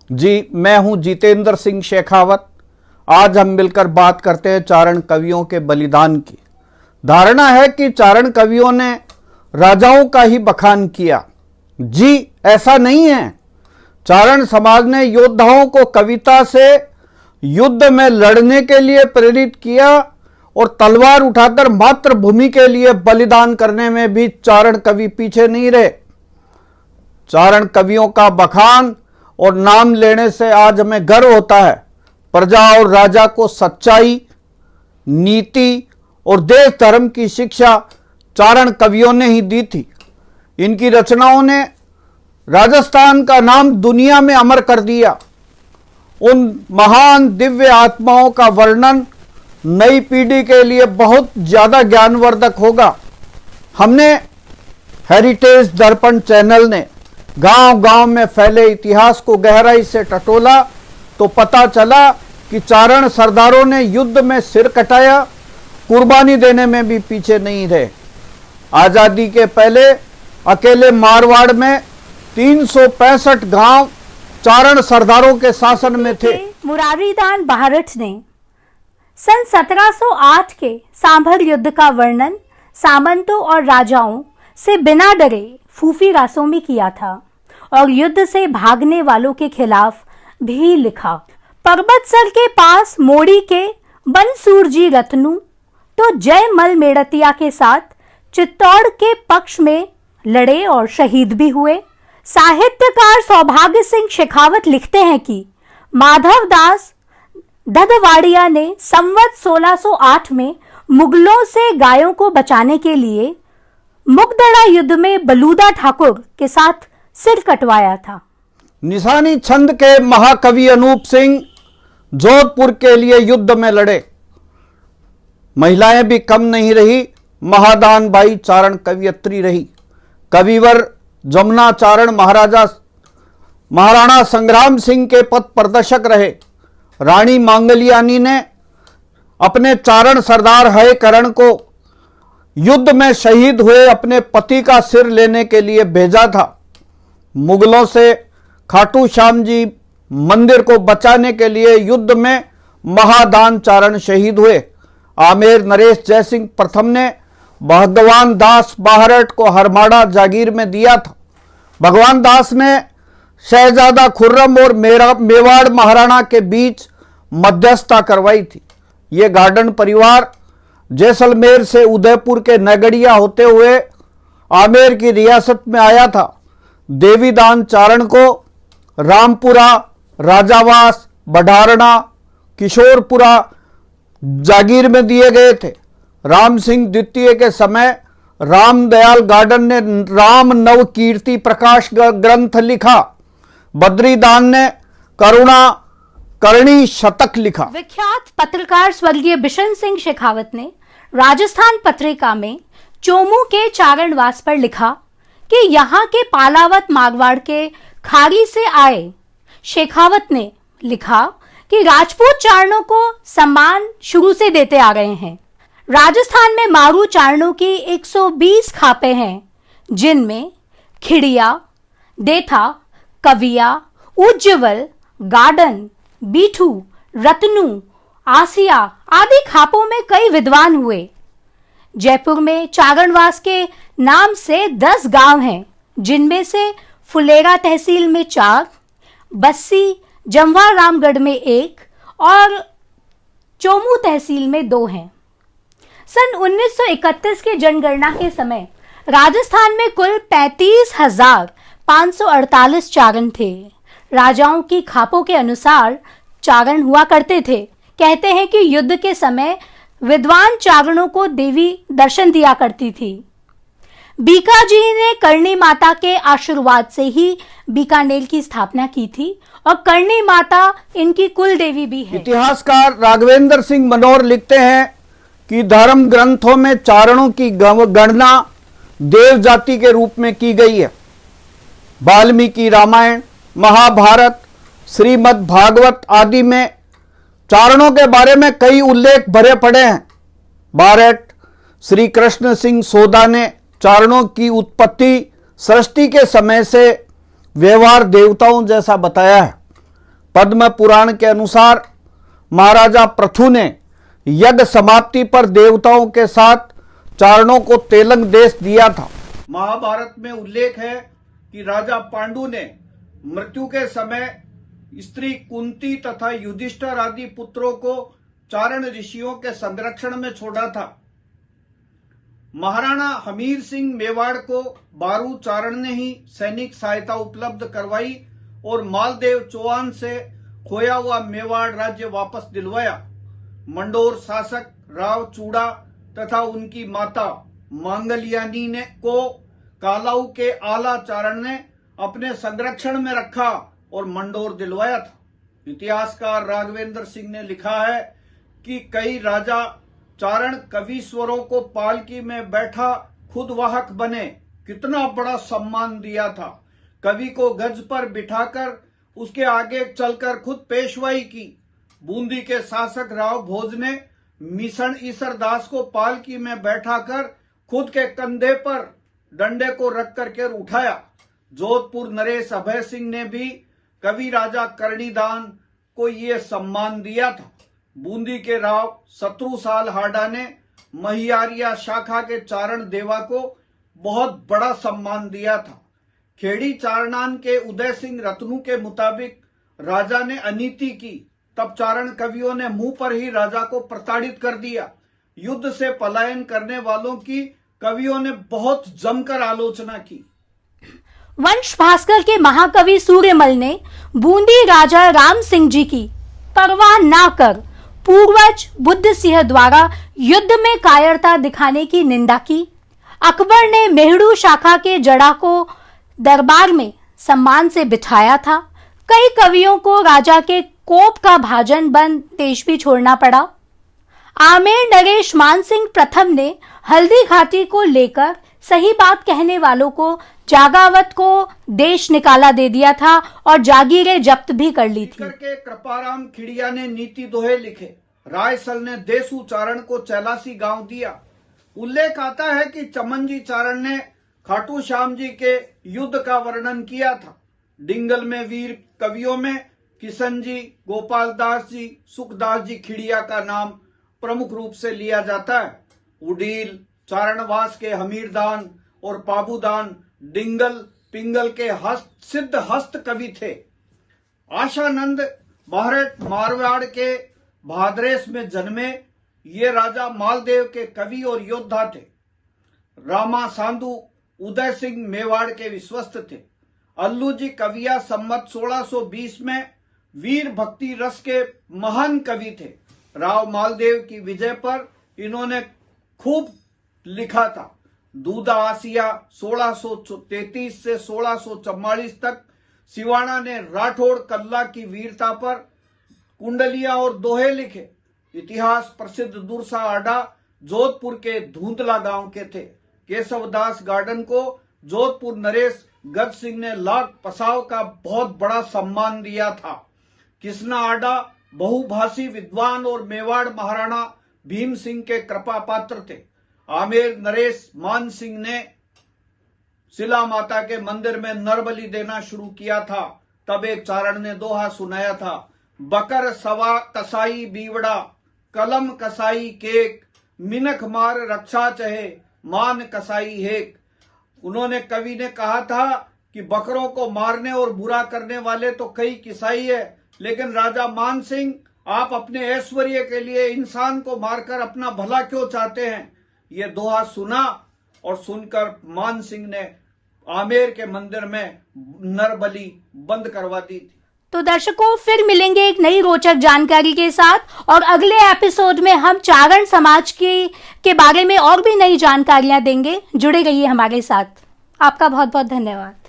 जी, मैं हूं जितेंद्र सिंह शेखावत। आज हम मिलकर बात करते हैं चारण कवियों के बलिदान की। धारणा है कि चारण कवियों ने राजाओं का ही बखान किया। जी, ऐसा नहीं है। चारण समाज ने योद्धाओं को कविता से युद्ध में लड़ने के लिए प्रेरित किया और तलवार उठाकर मातृभूमि के लिए बलिदान करने में भी चारण कवि पीछे नहीं रहे। चारण कवियों का बखान और नाम लेने से आज हमें गर्व होता है। प्रजा और राजा को सच्चाई, नीति और देश धर्म की शिक्षा चारण कवियों ने ही दी थी। इनकी रचनाओं ने राजस्थान का नाम दुनिया में अमर कर दिया। उन महान दिव्य आत्माओं का वर्णन नई पीढ़ी के लिए बहुत ज्यादा ज्ञानवर्धक होगा। हमने हेरिटेज दर्पण चैनल ने गांव-गांव में फैले इतिहास को गहराई से टटोला तो पता चला कि चारण सरदारों ने युद्ध में सिर कटाया, कुर्बानी देने में भी पीछे नहीं रहे। आजादी के पहले अकेले मारवाड़ में 365 गांव चारण सरदारों के शासन में थे। मुरारीदान बाहरट ने सन 1708 के सांभर युद्ध का वर्णन सामंतों और राजाओं से बिना डरे फूफी रासों में किया था और युद्ध से भागने वालों के खिलाफ भी लिखा। पर्वतसर के पास मोड़ी के बनसूरजी रत्नू तो जयमल मेड़तिया के साथ चित्तौड़ के पक्ष में लड़े और शहीद भी हुए। साहित्यकार सौभाग्य सिंह शेखावत लिखते हैं कि माधव दास दधवाड़िया ने संवत 1608 में मुगलों से गायों को बचाने के लिए मुगदड़ा युद्ध में बलूदा ठाकुर के साथ सिर कटवाया था। निशानी छंद के महाकवि अनूप सिंह जोधपुर के लिए युद्ध में लड़े। महिलाएं भी कम नहीं रही। महादान बाई चारण कवियत्री रही। कविवर जमुना चारण महाराणा संग्राम सिंह के पथ प्रदर्शक रहे। रानी मांगलियानी ने अपने चारण सरदार हय करण को युद्ध में शहीद हुए अपने पति का सिर लेने के लिए भेजा था। मुगलों से खाटू श्याम जी मंदिर को बचाने के लिए युद्ध में महादान चारण शहीद हुए। आमेर नरेश जयसिंह प्रथम ने भगवान दास बाहरट को हरमाड़ा जागीर में दिया था। भगवान दास ने शहजादा खुर्रम और मेवाड़ महाराणा के बीच मध्यस्थता करवाई थी। ये गार्डन परिवार जैसलमेर से उदयपुर के नगड़िया होते हुए आमेर की रियासत में आया था। देवीदान चारण को रामपुरा, राजावास, बढारणा, किशोरपुरा जागीर में दिए गए थे। राम सिंह द्वितीय के समय रामदयाल गार्डन ने राम नव कीर्ति प्रकाश ग्रंथ लिखा। बद्रीदान ने करणी शतक लिखा। विख्यात पत्रकार स्वर्गीय बिशन सिंह शेखावत ने राजस्थान पत्रिका में चोमू के चारणवास पर लिखा कि यहाँ के पालावत मारवाड़ के खारी से आए। शेखावत ने लिखा कि राजपूत चारणों को सम्मान शुरू से देते आ रहे हैं। राजस्थान में मारू चारणों की 120 खापे हैं, जिनमें खिड़िया, देथा, कविया, उज्जवल, गार्डन, बीठू, रत्नू, आसिया आदि खापों में कई विद्वान हुए। जयपुर में चारणवास के नाम से 10 गांव हैं, जिनमें से फुलेरा तहसील में 4, बस्सी जमवार रामगढ़ में 1 और चोमू तहसील में 2 हैं। सन 1931 के जनगणना के समय राजस्थान में कुल 35,548 चारण थे। राजाओं की खापों के अनुसार चारण हुआ करते थे। कहते हैं कि युद्ध के समय विद्वान चारणों को देवी दर्शन दिया करती थी। बीकाजी ने करणी माता के आशीर्वाद से ही बीकानेर की स्थापना की थी और करणी माता इनकी कुल देवी भी है। इतिहासकार राघवेंद्र सिंह मनोहर लिखते हैं कि धर्म ग्रंथों में चारणों की गणना देव जाति के रूप में की गई है। वाल्मीकि रामायण, महाभारत, श्रीमद् भागवत आदि में चारणों के बारे में कई उल्लेख भरे पड़े हैं। बारट श्री कृष्ण सिंह सोदा ने चारणों की उत्पत्ति सृष्टि के समय से व्यवहार देवताओं जैसा बताया है। पद्म पुराण के अनुसार महाराजा पृथु ने यज्ञ समाप्ति पर देवताओं के साथ चारणों को तेलंग देश दिया था। महाभारत में उल्लेख है कि राजा पांडु ने मृत्यु के समय स्त्री कुंती तथा युधिष्ठिर आदि पुत्रों को चारण ऋषियों के संरक्षण में छोड़ा था। महाराणा हमीर सिंह मेवाड़ को बारू चारण ने ही सैनिक सहायता उपलब्ध करवाई और मालदेव चौहान से खोया हुआ मेवाड़ राज्य वापस दिलवाया। मंडोर शासक राव चूड़ा तथा उनकी माता मांगलियानी ने को कालाऊ के आला चारण ने अपने संरक्षण में रखा और मंडोर दिलवाया था। इतिहासकार राघवेंद्र सिंह ने लिखा है कि कई राजा चारण कवीश्वरों को पालकी में बैठा खुद वाहक बने, कितना बड़ा सम्मान दिया था। कवि को गज पर बिठाकर उसके आगे चलकर खुद पेशवाई की। बूंदी के शासक राव भोज ने मिशन ईसर दास को पालकी में बैठाकर खुद के कंधे पर डंडे को रख करके उठाया। जोधपुर नरेश अभय सिंह ने भी कवि राजा कर्णीदान को ये सम्मान दिया था। बूंदी के राव शत्रुसाल हाडा ने महियारिया शाखा के चारण देवा को बहुत बड़ा सम्मान दिया था। खेड़ी चारणान के उदय सिंह रत्नू के मुताबिक राजा ने अनीति की, तब चारण कवियों ने मुंह पर ही राजा को प्रताड़ित कर दिया। युद्ध से पलायन करने वालों की कवियों ने बहुत जमकर आलोचना की। वंश भास्कर के महाकवि सूर्यमल ने बूंदी राजा राम सिंह जी की परवाह ना कर पूर्वज बुद्ध सिंह द्वारा युद्ध में कायरता दिखाने की निंदा की। अकबर ने मेहड़ू शाखा के जड़ा को दरबार में सम्मान से बिठाया था। कई कवियों को राजा के कोप का भाजन बन देश भी छोड़ना पड़ा। आमेर नरेश मान सिंह प्रथम ने हल्दी घाटी को लेकर सही बात कहने वालों को जागावत को देश निकाला दे दिया था और जागीरें जब्त भी कर ली थी। के कृपाराम खिड़िया ने नीति दोहे लिखे। रायसल ने देसू चारण को चैलासी गांव दिया। उल्लेख आता है कि चमनजी चारण ने खाटू श्याम जी के युद्ध का वर्णन किया था। डिंगल में वीर कवियों में किशन जी, गोपाल दास जी, सुखदास जी खिड़िया का नाम प्रमुख रूप से लिया जाता है। उडील चारणवास के हमीरदान और पाबूदान डिंगल पिंगल के सिद्ध हस्त कवि थे। आशानंद महाराट मारवाड़ के भाद्रेस में जन्मे ये राजा मालदेव के कवि और योद्धा थे। रामा सांधु उदय सिंह मेवाड़ के विश्वस्त थे। अल्लू जी कविया सम्मत 1620 में वीर भक्ति रस के महान कवि थे। राव मालदेव की विजय पर इन्होंने खूब लिखा था। दूधा आसिया 1633 से 1644 तक सिवाना ने राठौड़ कल्ला की वीरता पर कुंडलियां और दोहे लिखे। इतिहास प्रसिद्ध दुरसा आडा जोधपुर के धुंधला गांव के थे। केशवदास गार्डन को जोधपुर नरेश गज सिंह ने लाख पसाव का बहुत बड़ा सम्मान दिया था। किसना आडा बहुभाषी विद्वान और मेवाड़ महाराणा भीम सिंह के कृपा पात्र थे। आमेर नरेश मान सिंह ने शिला माता के मंदिर में नरबली देना शुरू किया था। तब एक चारण ने दोहा सुनाया था, बकर सवा कसाई बीवड़ा कलम कसाई केक मिनख मार रक्षा चहे मान कसाई हेक। उन्होंने कवि ने कहा था कि बकरों को मारने और बुरा करने वाले तो कई किसाई है, लेकिन राजा मान सिंह आप अपने ऐश्वर्य के लिए इंसान को मारकर अपना भला क्यों चाहते हैं। ये दोहा सुना और सुनकर मान सिंह ने आमेर के मंदिर में नरबली बंद करवा दी थी। तो दर्शकों, फिर मिलेंगे एक नई रोचक जानकारी के साथ और अगले एपिसोड में हम चारण समाज के बारे में और भी नई जानकारियां देंगे। जुड़े रहिए हमारे साथ। आपका बहुत बहुत धन्यवाद।